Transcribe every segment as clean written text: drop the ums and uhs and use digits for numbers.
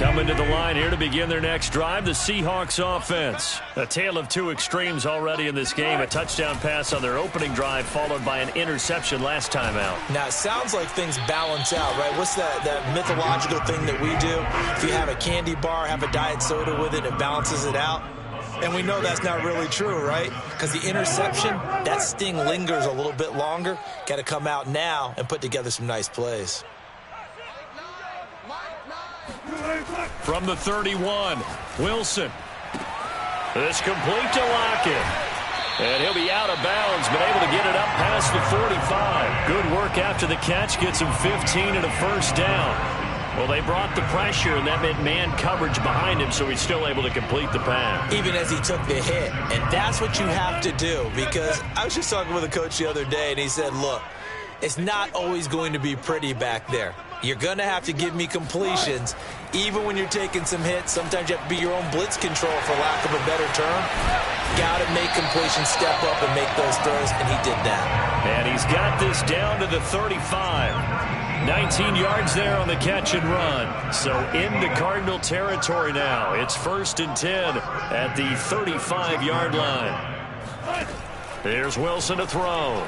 Coming to the line here to begin their next drive, the Seahawks offense. A tale of two extremes already in this game. A touchdown pass on their opening drive, followed by an interception last time out. Now, it sounds like things balance out, right? What's that mythological thing that we do? If you have a candy bar, have a diet soda with it, it balances it out. And we know that's not really true, right? Because the interception, that sting lingers a little bit longer. Got to come out now and put together some nice plays. From the 31, Wilson. This complete to Lockett. And he'll be out of bounds, but able to get it up past the 45. Good work after the catch. Gets him 15 and a first down. Well, they brought the pressure, and that meant man coverage behind him, so he's still able to complete the pass. Even as he took the hit. And that's what you have to do, because I was just talking with a coach the other day, and he said, look, it's not always going to be pretty back there. You're going to have to give me completions. Even when you're taking some hits, sometimes you have to be your own blitz control, for lack of a better term. Got to make completions, step up and make those throws, and he did that. And he's got this down to the 35. 19 yards there on the catch and run. So into Cardinal territory now. It's 1st and 10 at the 35-yard line. Here's Wilson to throw.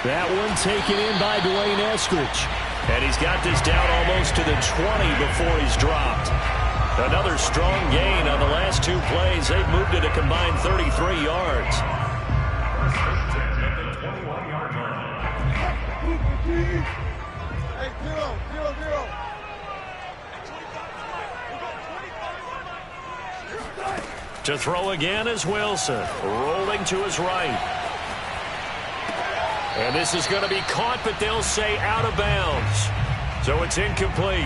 That one taken in by Dwayne Eskridge. And he's got this down almost to the 20 before he's dropped. Another strong gain on the last two plays. They've moved it a combined 33 yards. To throw again is Wilson. Rolling to his right. And this is going to be caught, but they'll say out of bounds. So it's incomplete.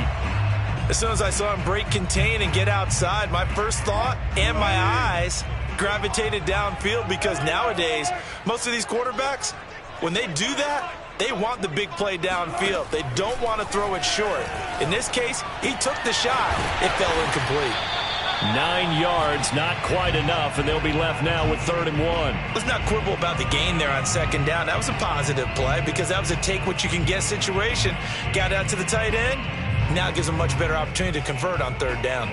As soon as I saw him break contain and get outside, my first thought and my eyes gravitated downfield, because nowadays, most of these quarterbacks, when they do that, they want the big play downfield. They don't want to throw it short. In this case, he took the shot. It fell incomplete. 9 yards, not quite enough, and they'll be left now with 3rd and 1. Let's not quibble about the gain there on 2nd down. That was a positive play, because that was a take-what-you-can-get situation. Got out to the tight end. Now it gives them a much better opportunity to convert on 3rd down.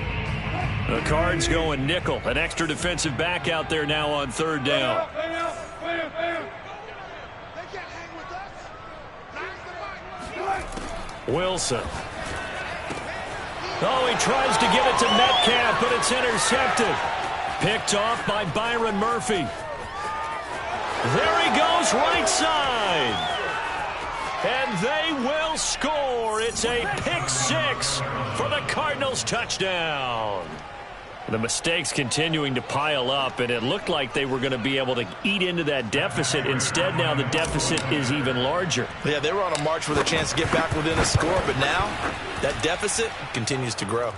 The Cards going nickel. An extra defensive back out there now on 3rd down. Wilson. Oh, he tries to give it to Metcalf, but it's intercepted. Picked off by Byron Murphy. There he goes, right side. And they will score. It's a pick six for the Cardinals touchdown. The mistakes continuing to pile up, and it looked like they were going to be able to eat into that deficit. Instead, now the deficit is even larger. Yeah, they were on a march with a chance to get back within a score, but now that deficit continues to grow.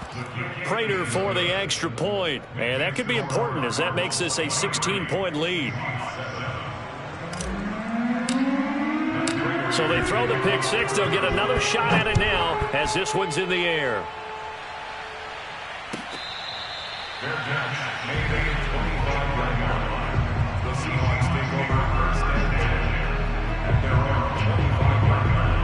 Prater for the extra point, and that could be important as that makes this a 16-point lead. So they throw the pick six. They'll get another shot at it now as this one's in the air. Their catch made a 25-yard line. The Seahawks take over 1st and 10 at their own 25-yard line.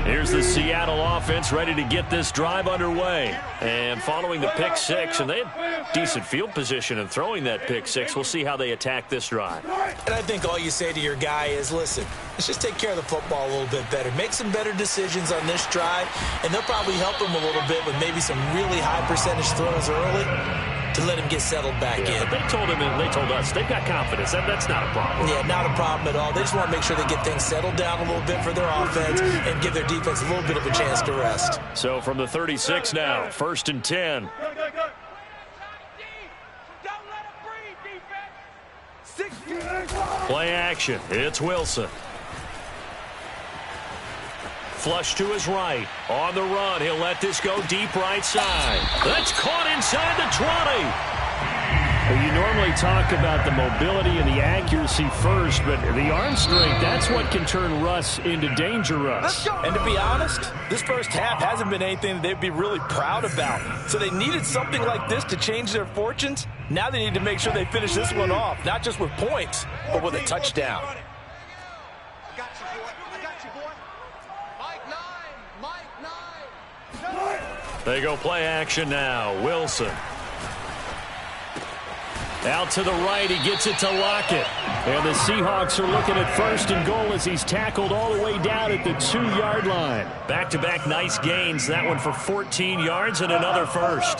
Here's the Seattle offense ready to get this drive underway. And following the pick six, and they had decent field position in throwing that pick six. We'll see how they attack this drive. And I think all you say to your guy is, listen, let's just take care of the football a little bit better. Make some better decisions on this drive, and they'll probably help him a little bit with maybe some really high percentage throws early to let him get settled back in. But they told him, and they told us, they've got confidence. That's not a problem. Yeah, not a problem at all. They just want to make sure they get things settled down a little bit for their offense and give their defense a little bit of a chance to rest. So from the 36 now, 1st and 10. Play action. It's Wilson. Flush to his right. On the run, he'll let this go deep right side. That's caught inside the 20. Well, you normally talk about the mobility and the accuracy first, but the arm strength, that's what can turn Russ into danger Russ. And to be honest, this first half hasn't been anything they'd be really proud about. So they needed something like this to change their fortunes. Now they need to make sure they finish this one off, not just with points, but with a touchdown. They go play action now. Wilson. Out to the right, he gets it to Lockett. And the Seahawks are looking at 1st and goal as he's tackled all the way down at the 2-yard line. Back-to-back nice gains. That one for 14 yards and another first.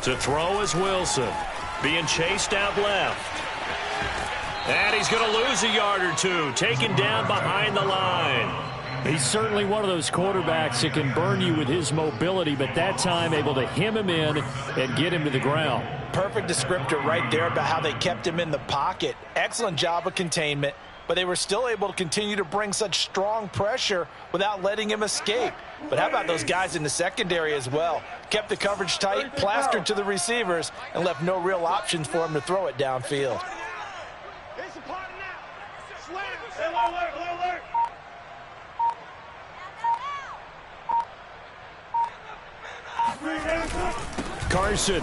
To throw is Wilson. Being chased out left. And he's going to lose a yard or two. Taken down behind the line. He's certainly one of those quarterbacks that can burn you with his mobility, but that time able to hem him in and get him to the ground. Perfect descriptor right there about how they kept him in the pocket. Excellent job of containment, but they were still able to continue to bring such strong pressure without letting him escape. But how about those guys in the secondary as well? Kept the coverage tight, plastered to the receivers, and left no real options for him to throw it downfield. Carson.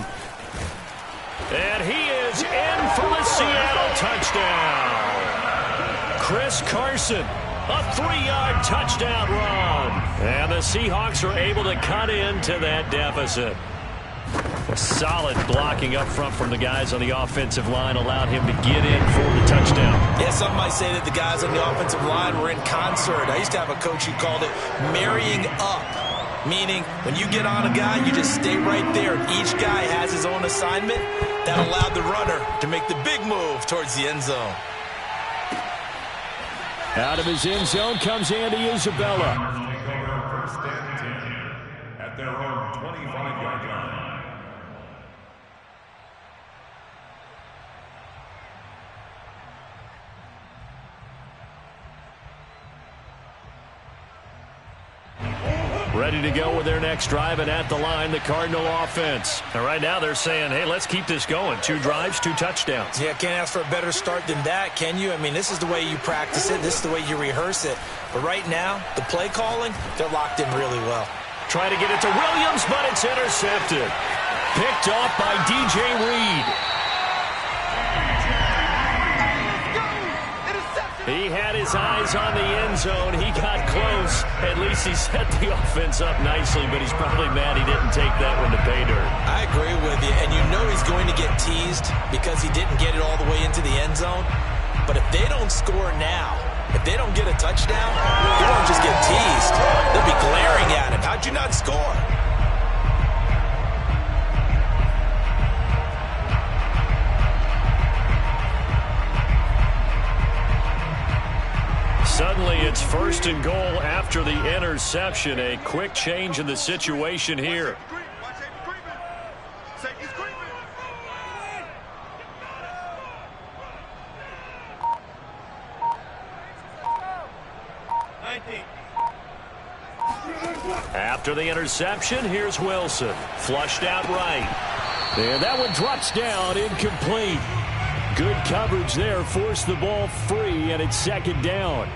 And he is in for the Seattle touchdown. Chris Carson, a 3-yard touchdown run. And the Seahawks are able to cut into that deficit. A solid blocking up front from the guys on the offensive line allowed him to get in for the touchdown. Yeah, some might say that the guys on the offensive line were in concert. I used to have a coach who called it marrying up. Meaning, when you get on a guy, you just stay right there. And each guy has his own assignment. That allowed the runner to make the big move towards the end zone. Out of his end zone comes Andy Isabella. At their own 25-yard line. Ready to go with their next drive, and at the line, the Cardinal offense. And right now they're saying, hey, let's keep this going. 2 drives, 2 touchdowns. Yeah, can't ask for a better start than that, can you? I mean, this is the way you practice it. This is the way you rehearse it. But right now, the play calling, they're locked in really well. Try to get it to Williams, but it's intercepted. Picked off by DJ Reed. He had his eyes on the end zone. He got close. At least he set the offense up nicely, but he's probably mad he didn't take that one to pay dirt. I agree with you, and you know he's going to get teased because he didn't get it all the way into the end zone. But if they don't score now, if they don't get a touchdown, they won't just get teased. They'll be glaring at him. How'd you not score? Suddenly it's 1st and goal after the interception. A quick change in the situation here. After the interception, here's Wilson. Flushed out right. And that one drops down, incomplete. Good coverage there, forced the ball free, and it's 2nd down.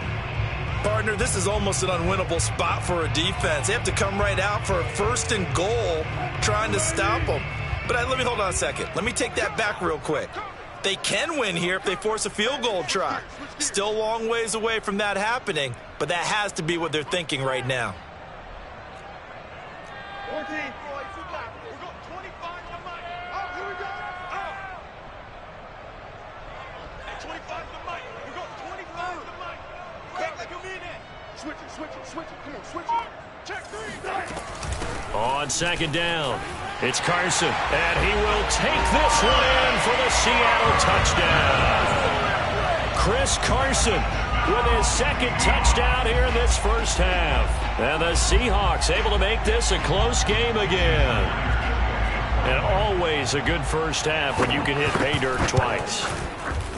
Partner, this is almost an unwinnable spot for a defense. They have to come right out for a 1st and goal, trying to stop them. But let me hold on a second. Let me take that back real quick. They can win here if they force a field goal try. Still a long ways away from that happening, but that has to be what they're thinking right now. 14. We've got 25 to Mike. Oh, here we go. Hey, 25 to Mike. We've got 25 to Mike. Come in there. Switch it. Come on, switch it. Check 3. On 2nd down, it's Carson, and he will take this one in for the Seattle touchdown. Chris Carson with his 2nd touchdown here in this first half. And the Seahawks able to make this a close game again. And always a good first half when you can hit pay dirt twice.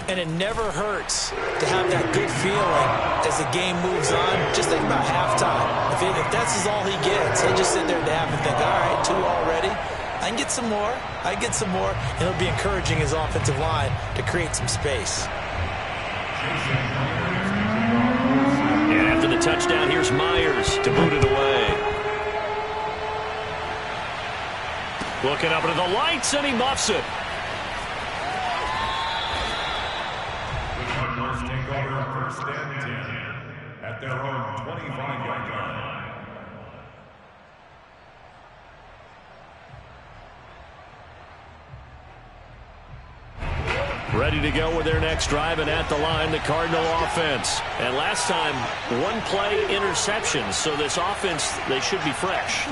And it never hurts to have that good feeling as the game moves on. Just think about halftime. If that's all he gets, he'll just sit there and have and think, all right, 2 already. I can get some more. And it'll be encouraging his offensive line to create some space. And after the touchdown, here's Myers to boot it away. Looking up into the lights, and he muffs it. The Cardinals take over first and 10 at their own 25-yard line. Ready to go with their next drive, and at the line, the Cardinal offense. And last time, 1 play interception, so this offense, they should be fresh.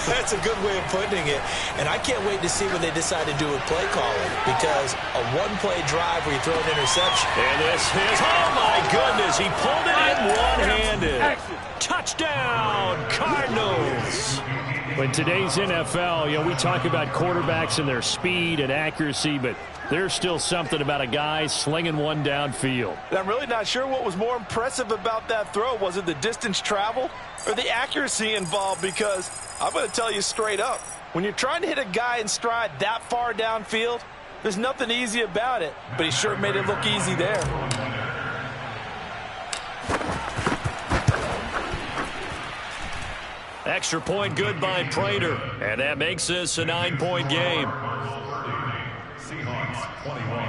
That's a good way of putting it. And I can't wait to see what they decide to do with play calling, because a 1-play drive where you throw an interception. And this is, oh my goodness, he pulled it in one-handed. Touchdown, Cardinals. In today's NFL, we talk about quarterbacks and their speed and accuracy, but there's still something about a guy slinging one downfield. I'm really not sure what was more impressive about that throw. Was it the distance traveled or the accuracy involved? Because I'm going to tell you straight up, when you're trying to hit a guy in stride that far downfield, there's nothing easy about it. But he sure made it look easy there. Extra point good by Prater. And that makes this a 9-point game. Seahawks 21.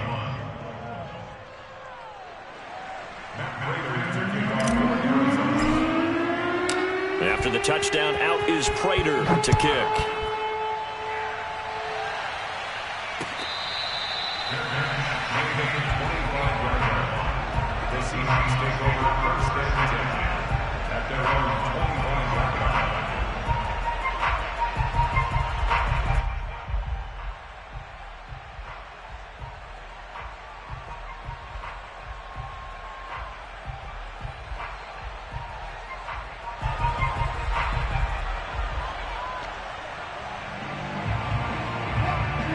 After the touchdown, out is Prater to kick. The Seahawks take over first and 10 at their own 25-yard line.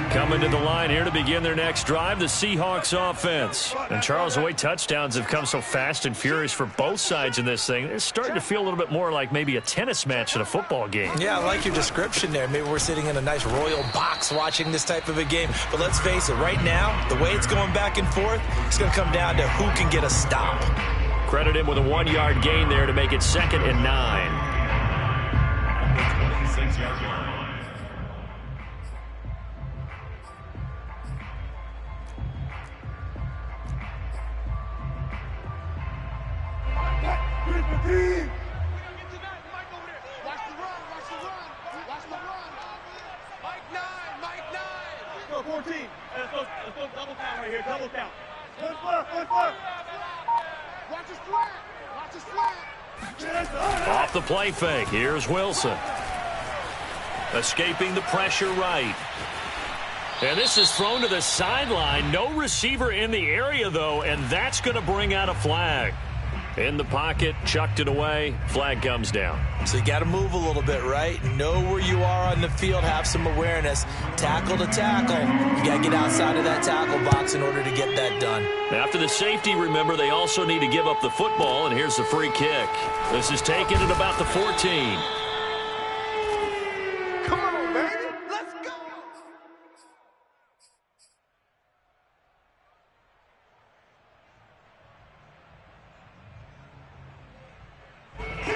Coming to the line here to begin their next drive, the Seahawks offense. And Charles, the way touchdowns have come so fast and furious for both sides in this thing, it's starting to feel a little bit more like maybe a tennis match in a football game. Yeah, I like your description there. Maybe we're sitting in a nice royal box watching this type of a game. But let's face it, right now, the way it's going back and forth, it's going to come down to who can get a stop. Credit him with a 1-yard gain there to make it 2nd and 9. 26-yard line. Off the play fake, here's Wilson. Escaping the pressure right. And this is thrown to the sideline. No receiver in the area, though, and that's going to bring out a flag. In the pocket, chucked it away, flag comes down. So you got to move a little bit, right? Know where you are on the field, have some awareness. Tackle to tackle. You got to get outside of that tackle box in order to get that done. After the safety, remember, they also need to give up the football, and here's the free kick. This is taken at about the 14. Come on, baby. Let's go.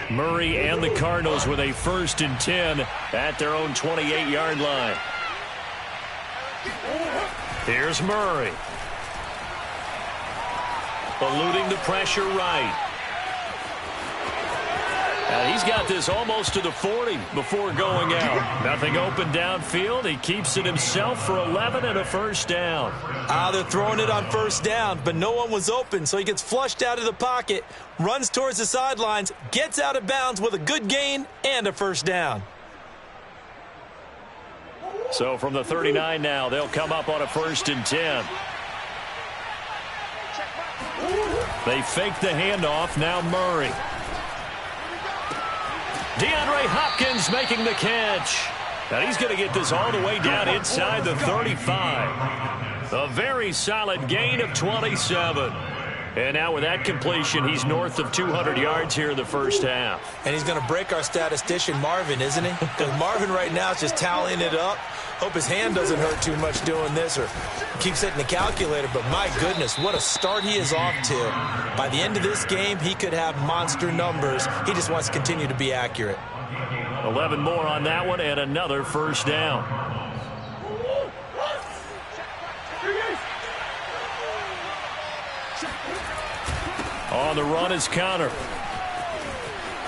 Murray and the Cardinals with a 1st and 10 at their own 28-yard line. Here's Murray. Eluding the pressure right. And he's got this almost to the 40 before going out. Nothing open downfield. He keeps it himself for 11 and a 1st down. They're throwing it on 1st down, but no one was open, so he gets flushed out of the pocket, runs towards the sidelines, gets out of bounds with a good gain and a 1st down. So from the 39 now, they'll come up on a 1st and 10. They fake the handoff. Now Murray. DeAndre Hopkins making the catch. And he's going to get this all the way down inside the 35. A very solid gain of 27. And now with that completion, he's north of 200 yards here in the first half. And he's going to break our statistician, Marvin, isn't he? Because Marvin right now is just tallying it up. Hope his hand doesn't hurt too much doing this or keeps hitting the calculator. But my goodness, what a start he is off to. By the end of this game, he could have monster numbers. He just wants to continue to be accurate. 11 more on that one and another first down. On the run is Connor.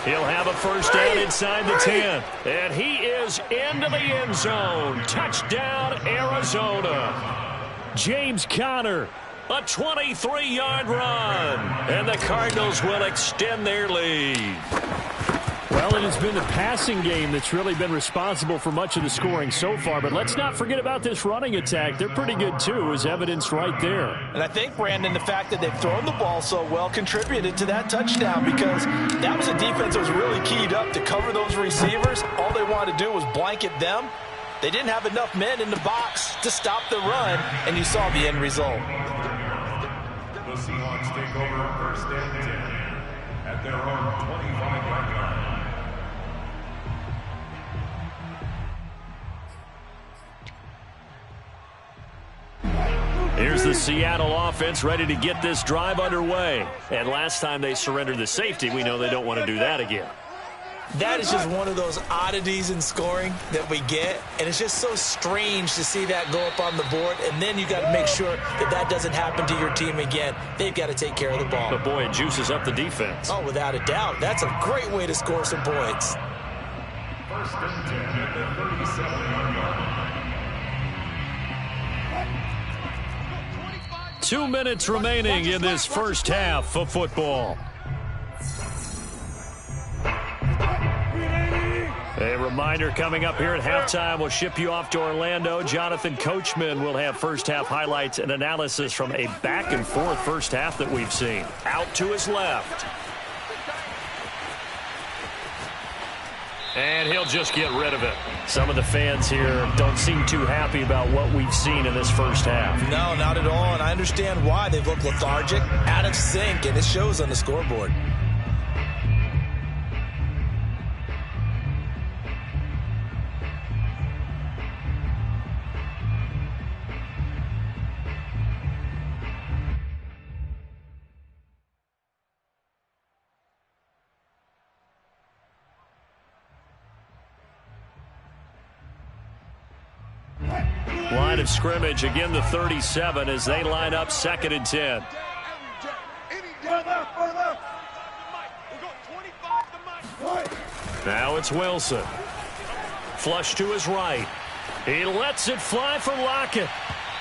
He'll have a first down inside the 10. And he is into the end zone. Touchdown, Arizona. James Conner, a 23-yard run. And the Cardinals will extend their lead. Well, it has been the passing game that's really been responsible for much of the scoring so far. But let's not forget about this running attack. They're pretty good, too, as evidenced right there. And I think, Brandon, the fact that they've thrown the ball so well contributed to that touchdown because that was a defense that was really keyed up to cover those receivers. All they wanted to do was blanket them. They didn't have enough men in the box to stop the run, and you saw the end result. The Seahawks take over first and 10 at their own 25-yard line. Here's the Seattle offense ready to get this drive underway. And last time they surrendered the safety, we know they don't want to do that again. That is just one of those oddities in scoring that we get, and it's just so strange to see that go up on the board, and then you got to make sure that that doesn't happen to your team again. They've got to take care of the ball. But, boy, it juices up the defense. Oh, without a doubt. That's a great way to score some points. First and 10 at the 37-yard line. 2 minutes remaining in this first half of football. A reminder coming up here at halftime. We'll ship you off to Orlando. Jonathan Coachman will have first half highlights and analysis from a back and forth first half that we've seen. Out to his left. And he'll just get rid of it. Some of the fans here don't seem too happy about what we've seen in this first half. No, not at all, and I understand why. They've looked lethargic, out of sync, and it shows on the scoreboard. Line of scrimmage, again the 37 as they line up 2nd and 10. Now it's Wilson. Flush to his right. He lets it fly for Lockett.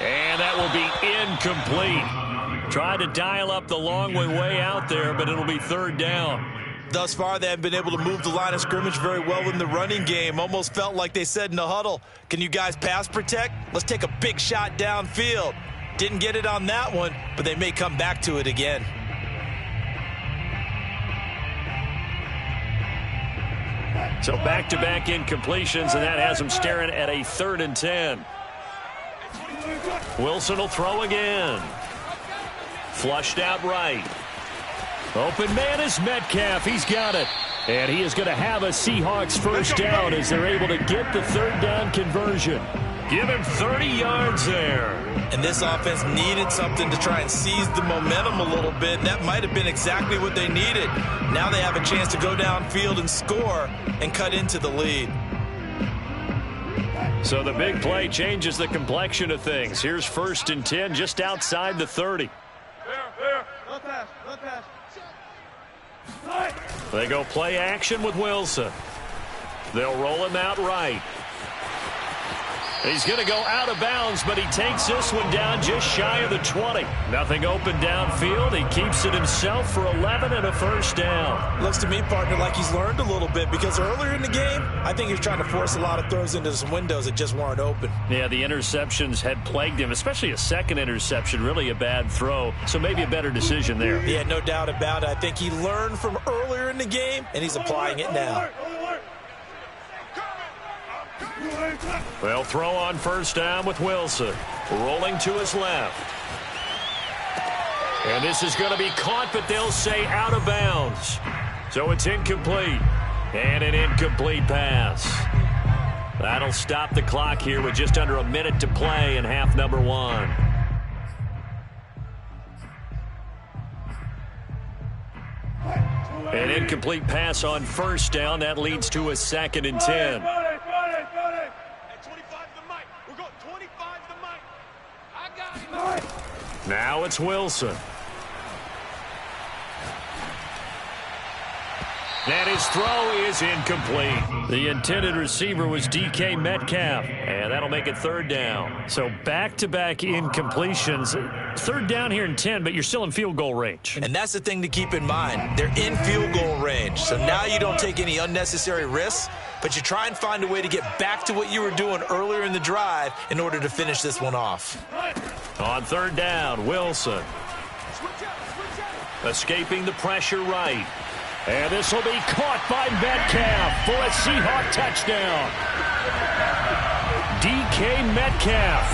And that will be incomplete. Tried to dial up the long way out there, but it'll be 3rd down. Thus far, they haven't been able to move the line of scrimmage very well in the running game. Almost felt like they said in the huddle, can you guys pass protect? Let's take a big shot downfield. Didn't get it on that one, but they may come back to it again. So back-to-back incompletions, and that has them staring at a 3rd and 10. Wilson will throw again. Flushed out right. Open man is Metcalf. He's got it. And he is going to have a Seahawks first down as they're able to get the 3rd down conversion. Give him 30 yards there. And this offense needed something to try and seize the momentum a little bit. That might have been exactly what they needed. Now they have a chance to go downfield and score and cut into the lead. So the big play changes the complexion of things. Here's 1st and 10 just outside the 30. They go play action with Wilson. They'll roll him out right. He's going to go out of bounds, but he takes this one down just shy of the 20. Nothing open downfield. He keeps it himself for 11 and a first down. Looks to me, partner, like he's learned a little bit because earlier in the game, I think he was trying to force a lot of throws into some windows that just weren't open. Yeah, the interceptions had plagued him, especially a second interception, really a bad throw. So maybe a better decision there. Yeah, no doubt about it. I think he learned from earlier in the game, and he's applying it now. They'll throw on first down with Wilson. Rolling to his left. And this is going to be caught, but they'll say out of bounds. So it's incomplete. And an incomplete pass. That'll stop the clock here with just under a minute to play in half number 1. An incomplete pass on first down. That leads to a 2nd and 10. Now it's Wilson. And his throw is incomplete. The intended receiver was DK Metcalf, and that'll make it 3rd down. So back-to-back incompletions. 3rd down here in 10, but you're still in field goal range. And that's the thing to keep in mind. They're in field goal range, so now you don't take any unnecessary risks, but you try and find a way to get back to what you were doing earlier in the drive in order to finish this one off. On 3rd down, Wilson. Escaping the pressure right. And this will be caught by Metcalf for a Seahawk touchdown. DK Metcalf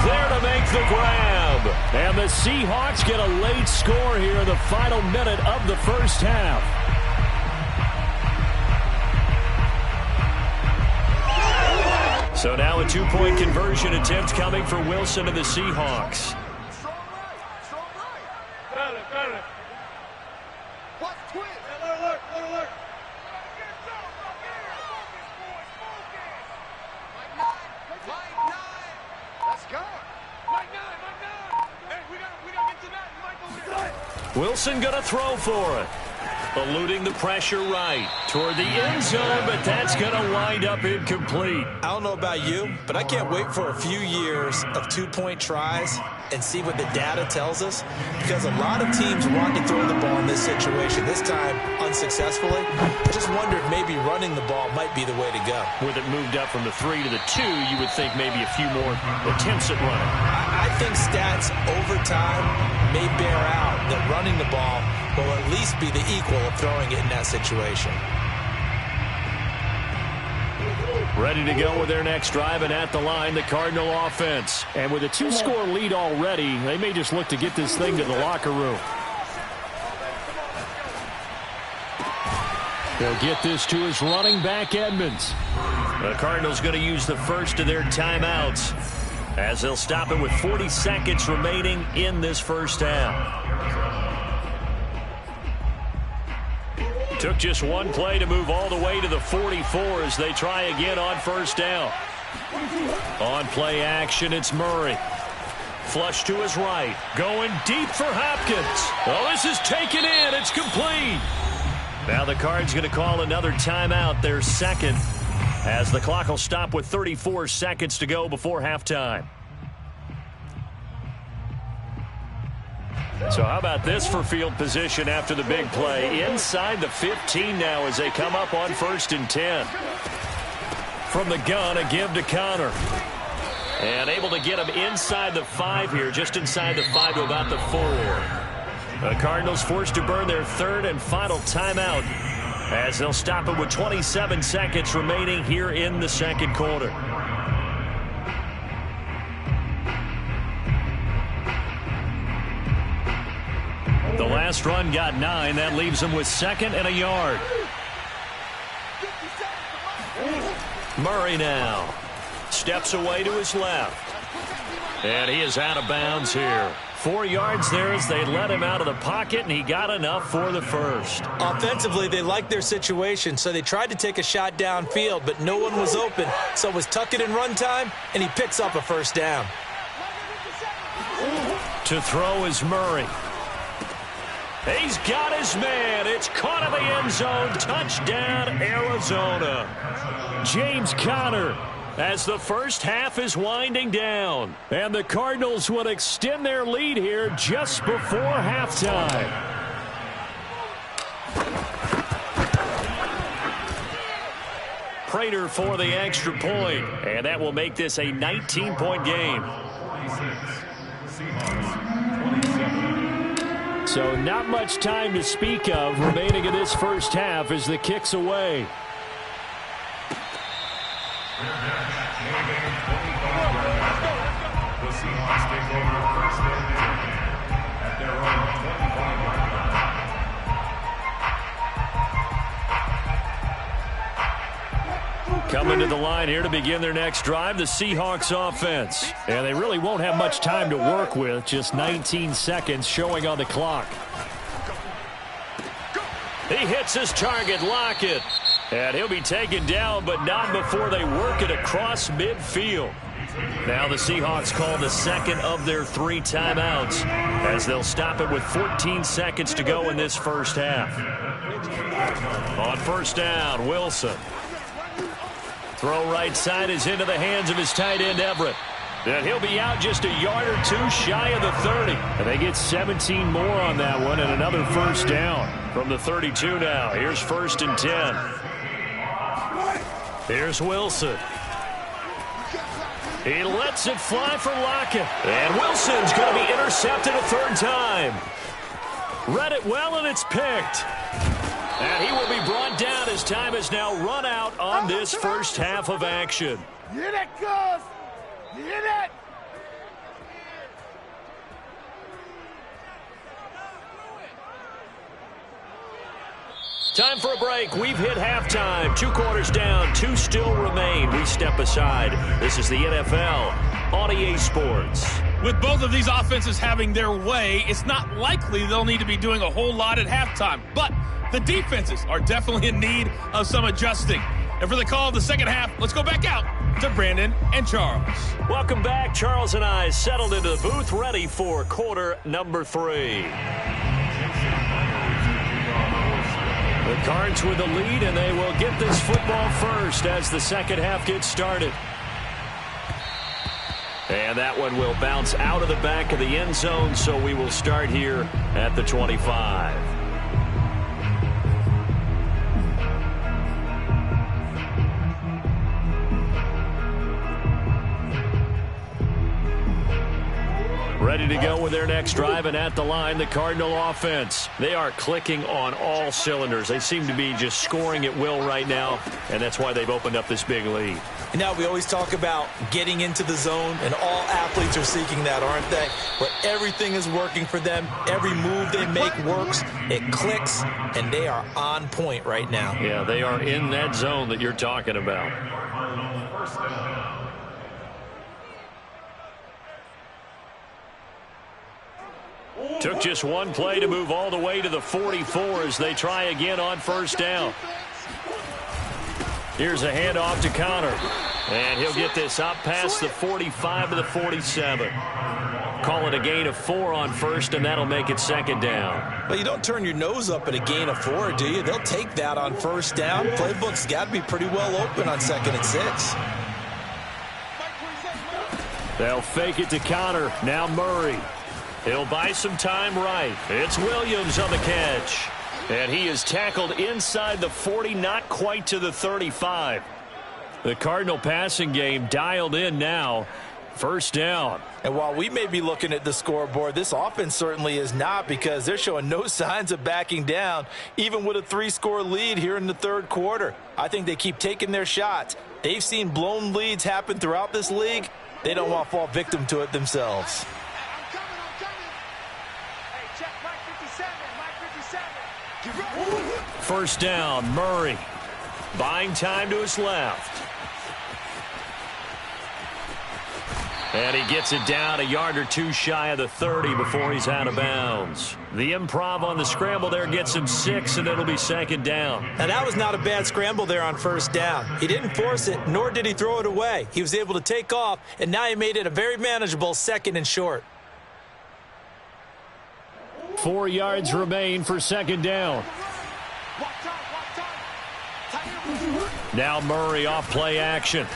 there to make the grab. And the Seahawks get a late score here in the final minute of the first half. So now a 2-point conversion attempt coming for Wilson and the Seahawks. Wilson going to throw for it. Eluding the pressure right toward the end zone, but that's going to wind up incomplete. I don't know about you, but I can't wait for a few years of 2-point tries and see what the data tells us, because a lot of teams want to throw the ball in this situation, this time unsuccessfully. I just wonder if maybe running the ball might be the way to go. With it moved up from the 3 to the 2, you would think maybe a few more attempts at running. I think stats over time may bear out that running the ball will at least be the equal of throwing it in that situation. Ready to go with their next drive, and at the line, the Cardinal offense. And with a 2-score lead already, they may just look to get this thing to the locker room. They'll get this to his running back, Edmonds. The Cardinals going to use the first of their timeouts as they'll stop it with 40 seconds remaining in this first half. Took just one play to move all the way to the 44 as they try again on first down. On play action, it's Murray. Flush to his right. Going deep for Hopkins. Oh, this is taken in. It's complete. Now the Cards going to call another timeout, their second, as the clock will stop with 34 seconds to go before halftime. So how about this for field position after the big play? Inside the 15 now as they come up on 1st and 10. From the gun, a give to Connor. And able to get him inside the 5 here, just inside the 5 to about the 4. The Cardinals forced to burn their 3rd and final timeout as they'll stop it with 27 seconds remaining here in the second quarter. The last run got 9. That leaves him with 2nd and a yard. Murray now steps away to his left. And he is out of bounds here. 4 yards there as they let him out of the pocket, and he got enough for the first. Offensively, they liked their situation, so they tried to take a shot downfield, but no one was open. So it was tuck it in run time, and he picks up a first down. To throw is Murray. He's got his man. It's caught in the end zone. Touchdown, Arizona. James Conner, as the first half is winding down. And the Cardinals will extend their lead here just before halftime. Prater for the extra point. And that will make this a 19-point game. So not much time to speak of remaining in this first half as the kick's away. The Seahawks take over 1st and 10 at their own Coming to the line here to begin their next drive, the Seahawks offense. And they really won't have much time to work with, just 19 seconds showing on the clock. He hits his target, Lockett. And he'll be taken down, but not before they work it across midfield. Now the Seahawks call the second of their 3 timeouts as they'll stop it with 14 seconds to go in this first half. On first down, Wilson. Throw right side is into the hands of his tight end, Everett. And he'll be out just a yard or 2 shy of the 30. And they get 17 more on that one and another first down from the 32 now. Here's 1st and 10. Here's Wilson. He lets it fly for Lockett. And Wilson's going to be intercepted a 3rd time. Read it well, and it's picked. And he will be brought down as time has now run out on this first half of action. Get it, cuz! Get it! Time for a break. We've hit halftime. 2 quarters down. 2 still remain. We step aside. This is the NFL on EA Sports. With both of these offenses having their way, it's not likely they'll need to be doing a whole lot at halftime. But the defenses are definitely in need of some adjusting. And for the call of the second half, let's go back out to Brandon and Charles. Welcome back. Charles and I settled into the booth, ready for quarter number 3. The Cards with the lead, and they will get this football first as the second half gets started. And that one will bounce out of the back of the end zone, so we will start here at the 25. Ready to go with their next drive, and at the line, the Cardinal offense. They are clicking on all cylinders. They seem to be just scoring at will right now, and that's why they've opened up this big lead. And now we always talk about getting into the zone, and all athletes are seeking that, aren't they? Where everything is working for them. Every move they make works. It clicks, and they are on point right now. Yeah, they are in that zone that you're talking about. Took just one play to move all the way to the 44 as they try again on first down. Here's a handoff to Connor. And he'll get this up past the 45 to the 47. Call it a gain of 4 on first, and that'll make it second down. But you don't turn your nose up at a gain of 4, do you? They'll take that on first down. Playbook's got to be pretty well open on 2nd and 6. They'll fake it to Connor. Now Murray. He'll buy some time right. It's Williams on the catch. And he is tackled inside the 40, not quite to the 35. The Cardinal passing game dialed in now. First down. And while we may be looking at the scoreboard, this offense certainly is not, because they're showing no signs of backing down, even with a 3-score lead here in the 3rd quarter. I think they keep taking their shots. They've seen blown leads happen throughout this league. They don't want to fall victim to it themselves. First down, Murray. Buying time to his left. And he gets it down a yard or 2 shy of the 30 before he's out of bounds. The improv on the scramble there gets him 6, and it'll be second down. Now, that was not a bad scramble there on first down. He didn't force it, nor did he throw it away. He was able to take off, and now he made it a very manageable 2nd and short. 4 yards remain for second down. Now Murray off play action.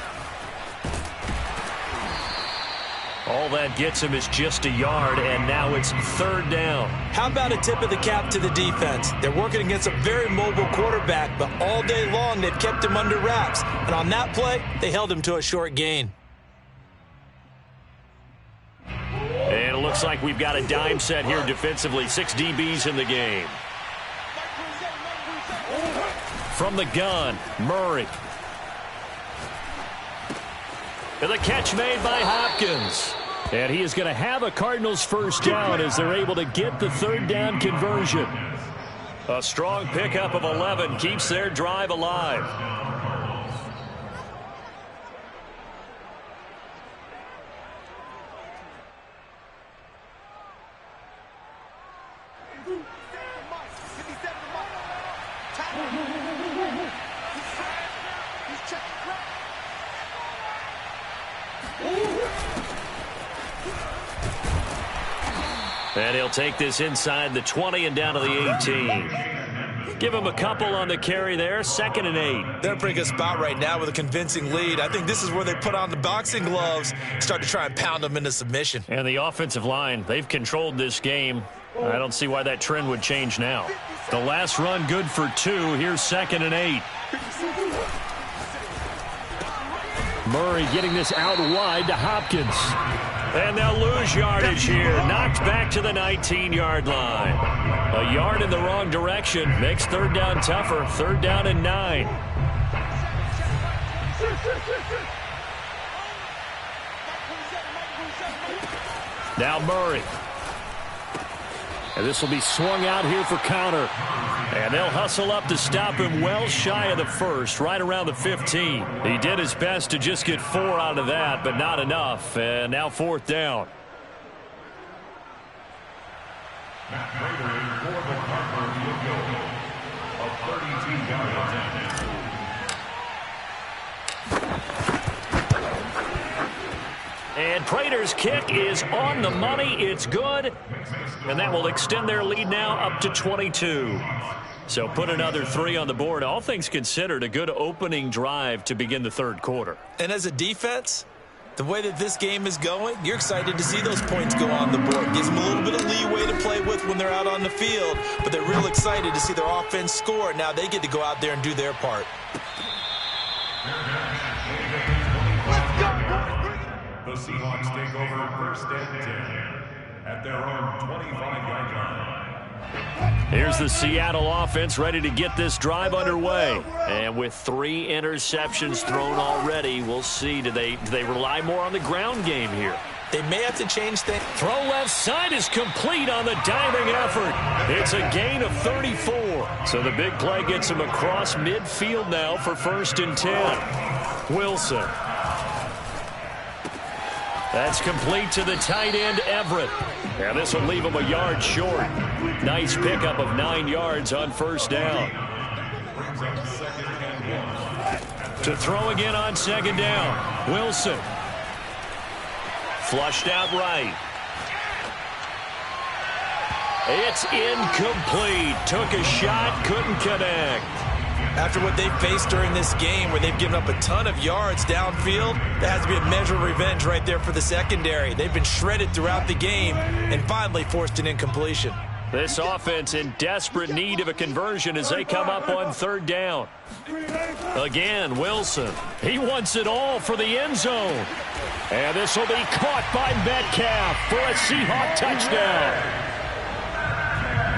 All that gets him is just a yard, and now it's 3rd down. How about a tip of the cap to the defense? They're working against a very mobile quarterback, but all day long they've kept him under wraps. And on that play, they held him to a short gain. And it looks like we've got a dime set here defensively. 6 DBs in the game. From the gun, Murray. And the catch made by Hopkins. And he is going to have a Cardinals first down as they're able to get the 3rd down conversion. A strong pickup of 11 keeps their drive alive. And he'll take this inside the 20 and down to the 18. Give him a couple on the carry there, 2nd and 8. They're in a pretty good spot right now with a convincing lead. I think this is where they put on the boxing gloves, start to try and pound them into submission. And the offensive line, they've controlled this game. I don't see why that trend would change now. The last run good for 2. Here's 2nd and 8. Murray getting this out wide to Hopkins. And they'll lose yardage here. Knocked back to the 19-yard line. A yard in the wrong direction. Makes 3rd down tougher. 3rd down and 9. Now Murray. And this will be swung out here for counter. And they'll hustle up to stop him well shy of the 1st, right around the 15. He did his best to just get 4 out of that, but not enough. And now 4th down. Matt Prater for the Harper field goal of 32-yard attempt. And Prater's kick is on the money. It's good. And that will extend their lead now up to 22. So put another 3 on the board. All things considered, a good opening drive to begin the 3rd quarter. And as a defense, the way that this game is going, you're excited to see those points go on the board. Gives them a little bit of leeway to play with when they're out on the field, but they're real excited to see their offense score. Now they get to go out there and do their part. The Seahawks take over 1st and 10 at their own 25-yard line. Here's the Seattle offense ready to get this drive underway. And with 3 interceptions thrown already, we'll see. Do they rely more on the ground game here? They may have to change things. Throw left side is complete on the diving effort. It's a gain of 34. So the big play gets him across midfield now for 1st and 10. Wilson. That's complete to the tight end, Everett. And this will leave him a yard short. Nice pickup of 9 yards on 1st down. To throw again on 2nd down. Wilson. Flushed out right. It's incomplete. Took a shot, couldn't connect. After what they've faced during this game where they've given up a ton of yards downfield, that has to be a measure of revenge right there for the secondary. They've been shredded throughout the game and finally forced an incompletion. This offense in desperate need of a conversion as they come up on 3rd down. Again, Wilson. He wants it all for the end zone. And this will be caught by Metcalf for a Seahawk touchdown.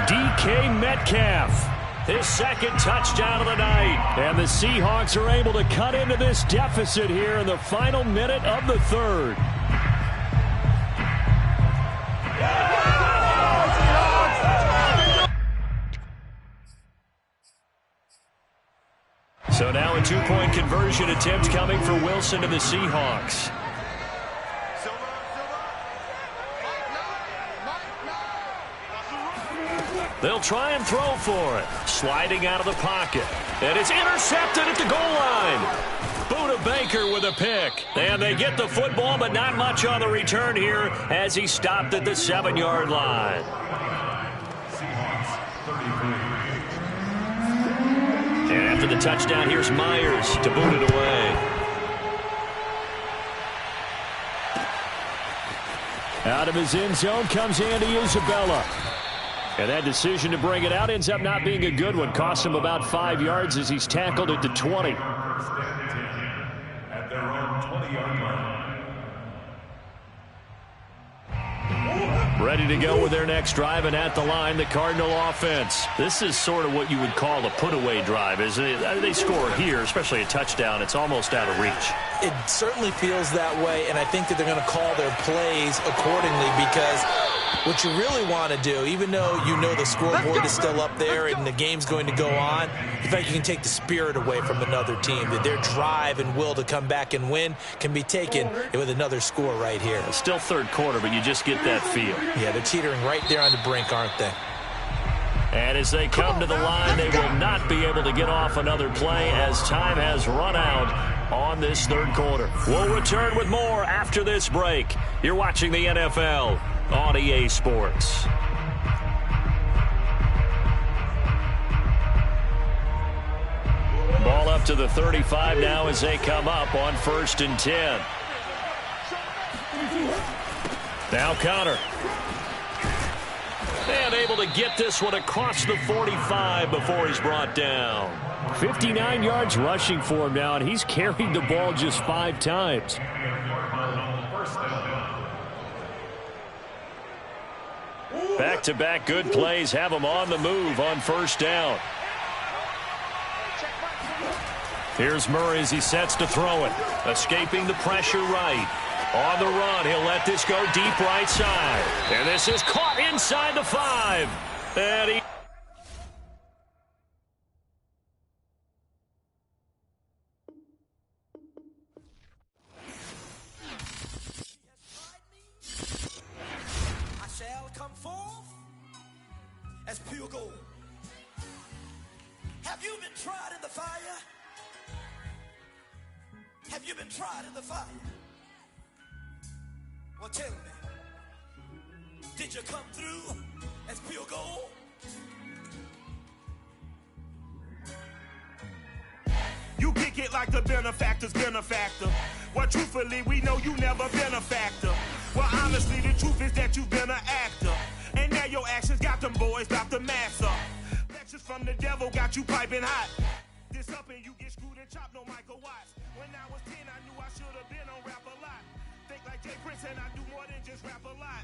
DK Metcalf. His 2nd touchdown of the night. And the Seahawks are able to cut into this deficit here in the final minute of the 3rd. So now a 2-point conversion attempt coming for Wilson and the Seahawks. They'll try and throw for it. Sliding out of the pocket. And it's intercepted at the goal line. Buda Baker with a pick. And they get the football, but not much on the return here as he stopped at the 7-yard line. And after the touchdown, here's Myers to boot it away. Out of his end zone comes Andy Isabella. And that decision to bring it out ends up not being a good one. Costs him about 5 yards as he's tackled at the 20. At their own 20-yard line. Ready to go with their next drive, and at the line, the Cardinal offense. This is sort of what you would call a put-away drive, isn't it? They score here, especially a touchdown. It's almost out of reach. It certainly feels that way, and I think that they're going to call their plays accordingly because what you really want to do, even though you know the scoreboard is still up there and the game's going to go on, in fact, you can take the spirit away from another team. That their drive and will to come back and win can be taken with another score right here. It's still 3rd quarter, but you just get that feel. Yeah, they're teetering right there on the brink, aren't they? And as they come to the line, they will not be able to get off another play as time has run out on this 3rd quarter. We'll return with more after this break. You're watching the NFL on EA Sports. Ball up to the 35 now as they come up on 1st and 10. Now Connor. And able to get this one across the 45 before he's brought down. 59 yards rushing for him now, and he's carried the ball just 5 times. Back-to-back good plays have him on the move on 1st down. Here's Murray as he sets to throw it. Escaping the pressure right. On the run, he'll let this go deep right side. And this is caught inside the 5. And he... I shall come forth as pure gold. Have you been tried in the fire? Have you been tried in the fire? Well, tell me, did you come through as pure gold? You kick it like the benefactor's benefactor. Well, truthfully, we know you never been a factor. Well, honestly, the truth is that you've been an actor. And now your actions got them boys, got the mass up. Lectures from the devil got you piping hot. This up and you get screwed and chopped, no Michael Watts. When I was 10, I knew I should have been on rap a lot. Think like Jay Prince and I do more than just rap a lot.